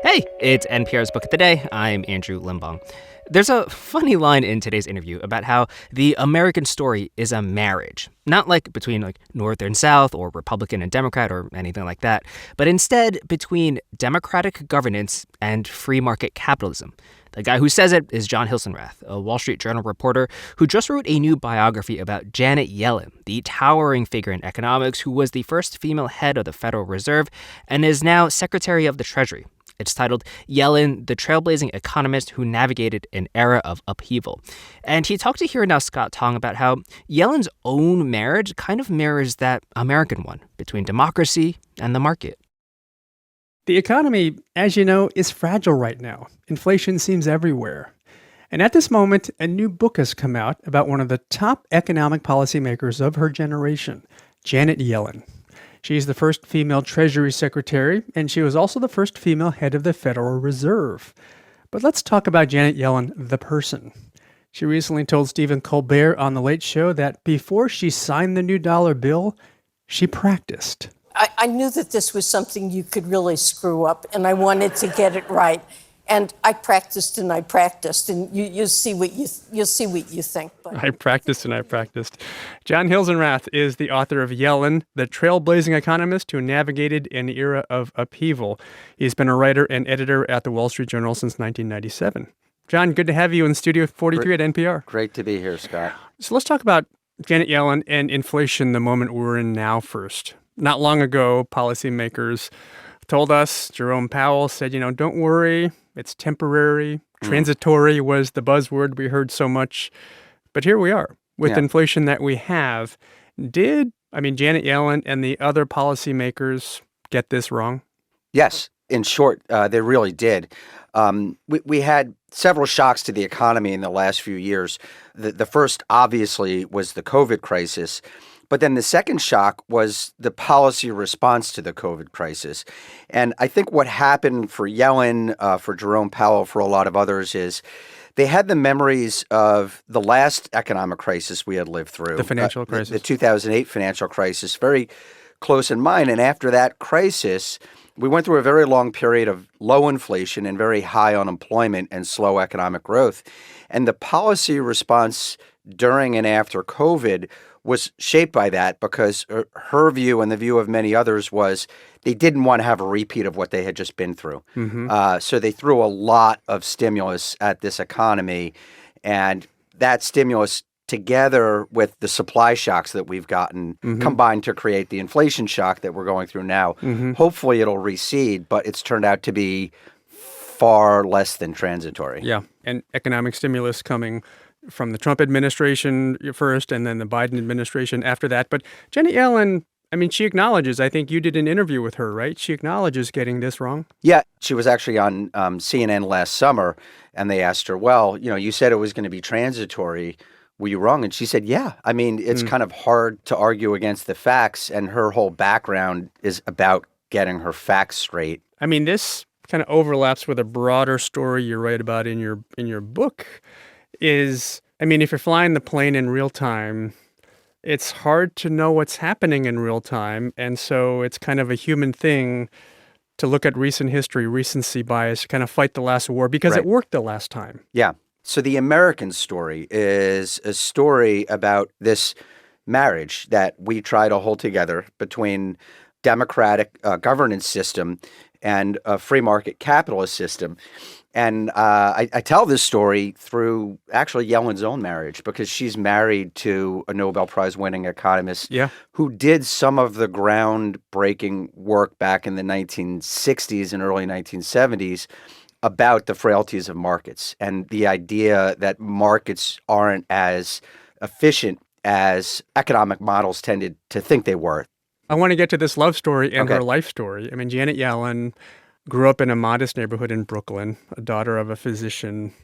Hey, it's NPR's Book of the Day. I'm Andrew Limbong. There's a funny line in today's interview about how the American story is a marriage, not like between North and South or Republican and Democrat or anything like that, but instead between democratic governance and free market capitalism. The guy who says it is Jon Hilsenrath, a Wall Street Journal reporter who just wrote a new biography about Janet Yellen, the towering figure in economics who was the first female head of the Federal Reserve and is now Secretary of the Treasury. It's titled Yellen, the Trailblazing Economist Who Navigated an Era of Upheaval. And he talked to Here Now Scott Tong about how Yellen's own marriage kind of mirrors that American one between democracy and the market. The economy, as you know, is fragile right now. Inflation seems everywhere. And at this moment, a new book has come out about one of the top economic policymakers of her generation, Janet Yellen. She's the first female Treasury Secretary, and she was also the first female head of the Federal Reserve. But let's talk about Janet Yellen, the person. She recently told Stephen Colbert on The Late Show that before she signed the new dollar bill, she practiced. I knew that this was something you could really screw up, and I wanted to get it right. And I practiced, and you'll see what you think. But. I practiced. Jon Hilsenrath is the author of Yellen, the Trailblazing Economist Who Navigated an Era of Upheaval. He's been a writer and editor at the Wall Street Journal since 1997. Jon, good to have you in Studio 43 at NPR. Great to be here, Scott. So let's talk about Janet Yellen and inflation, the moment we're in now first. Not long ago, policymakers told us, Jerome Powell said, don't worry, it's temporary. Transitory was the buzzword we heard so much. But here we are with inflation that we have. Janet Yellen and the other policymakers get this wrong? Yes. In short, they really did. We had several shocks to the economy in the last few years. The first, obviously, was the COVID crisis. But then the second shock was the policy response to the COVID crisis. And I think what happened for Yellen, for Jerome Powell, for a lot of others is they had the memories of the last economic crisis we had lived through. The financial crisis. The 2008 financial crisis, very close in mind. And after that crisis, we went through a very long period of low inflation and very high unemployment and slow economic growth. And the policy response during and after COVID was shaped by that because her view and the view of many others was they didn't want to have a repeat of what they had just been through. So they threw a lot of stimulus at this economy, and that stimulus together with the supply shocks that we've gotten combined to create the inflation shock that we're going through now. Hopefully it'll recede, but it's turned out to be far less than transitory. Yeah, and economic stimulus coming from the Trump administration first and then the Biden administration after that. But Janet Yellen, she acknowledges, I think you did an interview with her, right? She acknowledges getting this wrong. Yeah, she was actually on CNN last summer, and they asked her, well, you said it was going to be transitory. Were you wrong? And she said, yeah. It's kind of hard to argue against the facts, and her whole background is about getting her facts straight. This kind of overlaps with a broader story you write about in your book. If you're flying the plane in real time, it's hard to know what's happening in real time. And so it's kind of a human thing to look at recent history, recency bias, kind of fight the last war because it worked the last time. Yeah. So the American story is a story about this marriage that we try to hold together between democratic governance system and a free market capitalist system. And I tell this story through actually Yellen's own marriage because she's married to a Nobel Prize winning economist who did some of the groundbreaking work back in the 1960s and early 1970s about the frailties of markets and the idea that markets aren't as efficient as economic models tended to think they were. I want to get to this love story and her life story. Janet Yellen grew up in a modest neighborhood in Brooklyn, a daughter of a physician.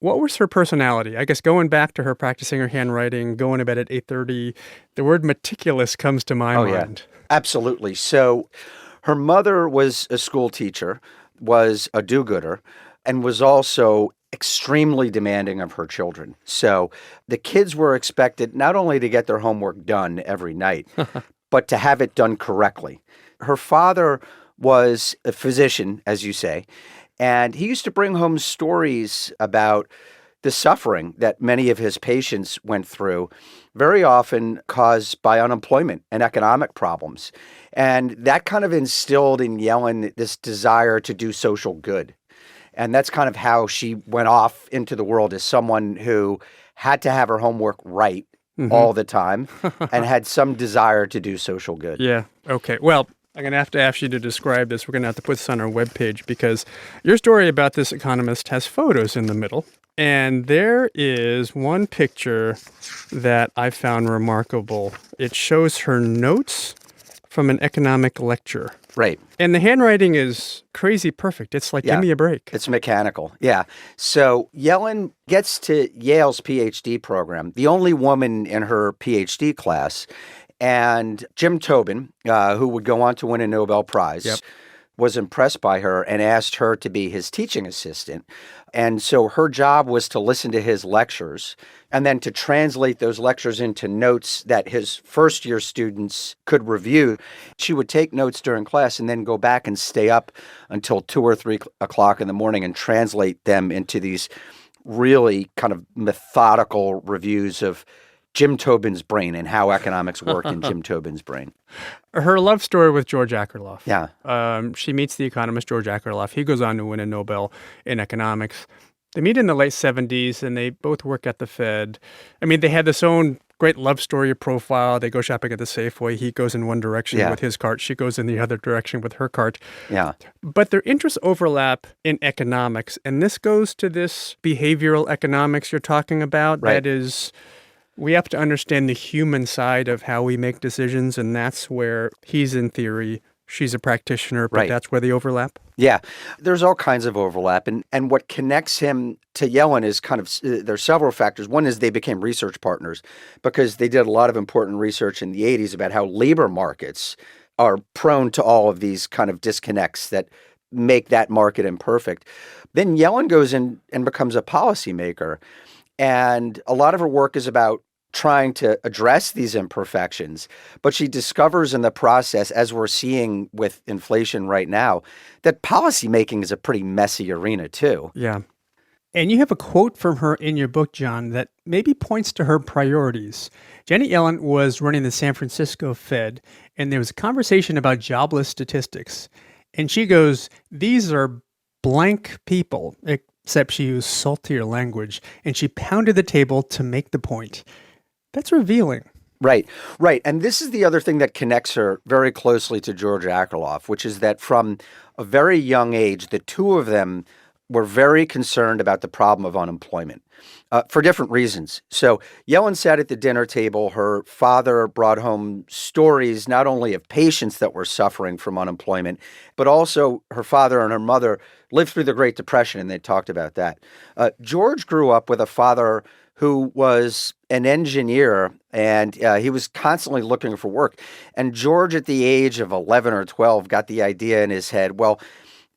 What was her personality? I guess going back to her practicing her handwriting, going to bed at 8:30, the word meticulous comes to my mind. Yeah. Absolutely. So her mother was a school teacher, was a do-gooder, and was also extremely demanding of her children. So the kids were expected not only to get their homework done every night, but to have it done correctly. Her father was a physician, as you say, and he used to bring home stories about the suffering that many of his patients went through, very often caused by unemployment and economic problems. And that kind of instilled in Yellen this desire to do social good. And that's kind of how she went off into the world as someone who had to have her homework right all the time and had some desire to do social good. Yeah. Okay. Well, I'm going to have to ask you to describe this. We're going to have to put this on our webpage because your story about this economist has photos in the middle. And there is one picture that I found remarkable. It shows her notes from an economic lecture. Right. And the handwriting is crazy perfect. It's like, give me a break. It's mechanical. Yeah. So Yellen gets to Yale's PhD program, the only woman in her PhD class. And Jim Tobin, who would go on to win a Nobel Prize, was impressed by her and asked her to be his teaching assistant. And so her job was to listen to his lectures and then to translate those lectures into notes that his first-year students could review. She would take notes during class and then go back and stay up until 2 or 3 o'clock in the morning and translate them into these really kind of methodical reviews of Jim Tobin's brain and how economics worked in Jim Tobin's brain. Her love story with George Akerlof. Yeah. She meets the economist George Akerlof. He goes on to win a Nobel in economics. They meet in the late 70s, and they both work at the Fed. I mean, they had this own great love story profile. They go shopping at the Safeway. He goes in one direction with his cart. She goes in the other direction with her cart. Yeah. But their interests overlap in economics, and this goes to this behavioral economics you're talking about. Right. That is, we have to understand the human side of how we make decisions, and that's where he's in theory, she's a practitioner, but that's where they overlap. Yeah, there's all kinds of overlap. And what connects him to Yellen is kind of, there's several factors. One is they became research partners because they did a lot of important research in the 80s about how labor markets are prone to all of these kind of disconnects that make that market imperfect. Then Yellen goes in and becomes a policymaker. And a lot of her work is about trying to address these imperfections. But she discovers in the process, as we're seeing with inflation right now, that policymaking is a pretty messy arena too. Yeah. And you have a quote from her in your book, John, that maybe points to her priorities. Janet Yellen was running the San Francisco Fed, and there was a conversation about jobless statistics. And she goes, "These are blank people," except she used saltier language, and she pounded the table to make the point. That's revealing. Right. And this is the other thing that connects her very closely to George Akerlof, which is that from a very young age, the two of them were very concerned about the problem of unemployment for different reasons. So Yellen sat at the dinner table. Her father brought home stories not only of patients that were suffering from unemployment, but also her father and her mother lived through the Great Depression, and they talked about that. George grew up with a father who was an engineer, and he was constantly looking for work. And George, at the age of 11 or 12, got the idea in his head, well,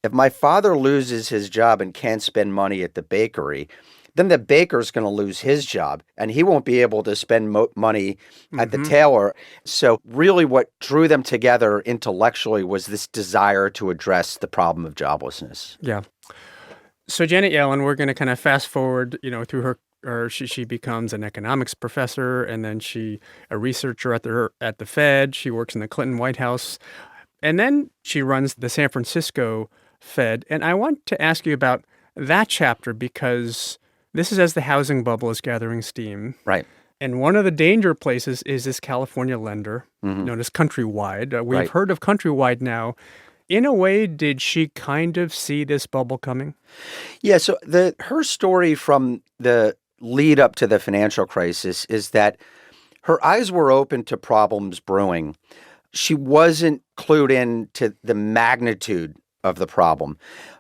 if my father loses his job and can't spend money at the bakery, then the baker's going to lose his job, and he won't be able to spend money at the tailor. So really what drew them together intellectually was this desire to address the problem of joblessness. Yeah. So Janet Yellen, we're going to kind of fast forward, through her, or she becomes an economics professor, and then a researcher at the Fed. She works in the Clinton White House, and then she runs the San Francisco Fed. And I want to ask you about that chapter because this is as the housing bubble is gathering steam. Right. And one of the danger places is this California lender known as Countrywide. We've heard of Countrywide now. In a way, did she kind of see this bubble coming? Yeah, so her story from the lead up to the financial crisis is that her eyes were open to problems brewing. She wasn't clued in to the magnitude of the problem.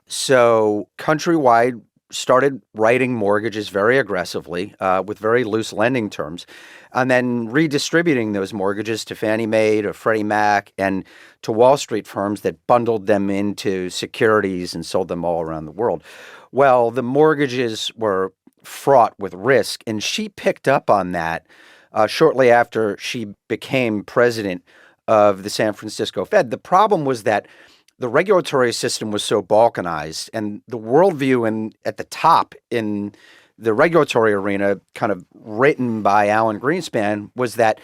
So Countrywide started writing mortgages very aggressively with very loose lending terms, and then redistributing those mortgages to Fannie Mae, to Freddie Mac, and to Wall Street firms that bundled them into securities and sold them all around the world. Well, the mortgages were fraught with risk, and she picked up on that shortly after she became president of the San Francisco Fed. The problem was that the regulatory system was so balkanized, and the worldview at the top in the regulatory arena, kind of written by Alan Greenspan, was that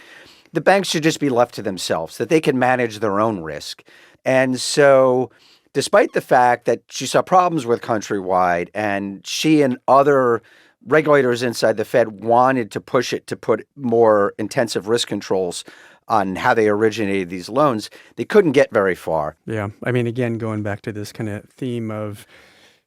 the banks should just be left to themselves, that they can manage their own risk. And so despite the fact that she saw problems with Countrywide, and she and other regulators inside the Fed wanted to push it to put more intensive risk controls on how they originated these loans, they couldn't get very far. Yeah. I mean, again, going back to this kind of theme of,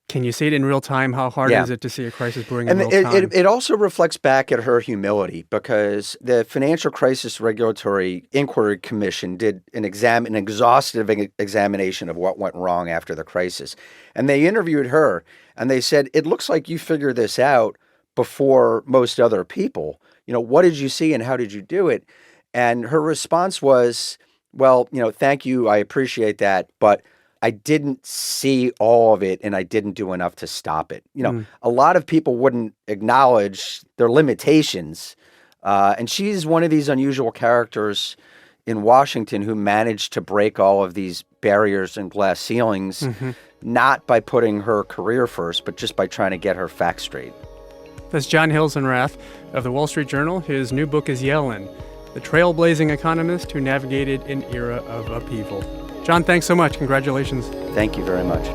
can you see it in real time? How hard is it to see a crisis brewing in real time? It also reflects back at her humility, because the Financial Crisis Regulatory Inquiry Commission did an exhaustive examination of what went wrong after the crisis. And they interviewed her, and they said, it looks like you figured this out before most other people. What did you see and how did you do it? And her response was, well, thank you, I appreciate that, but I didn't see all of it and I didn't do enough to stop it. A lot of people wouldn't acknowledge their limitations. And she's one of these unusual characters in Washington who managed to break all of these barriers and glass ceilings, not by putting her career first, but just by trying to get her facts straight. That's Jon Hilsenrath of the Wall Street Journal. His new book is Yellen, the trailblazing economist who navigated an era of upheaval. Jon, thanks so much. Congratulations. Thank you very much.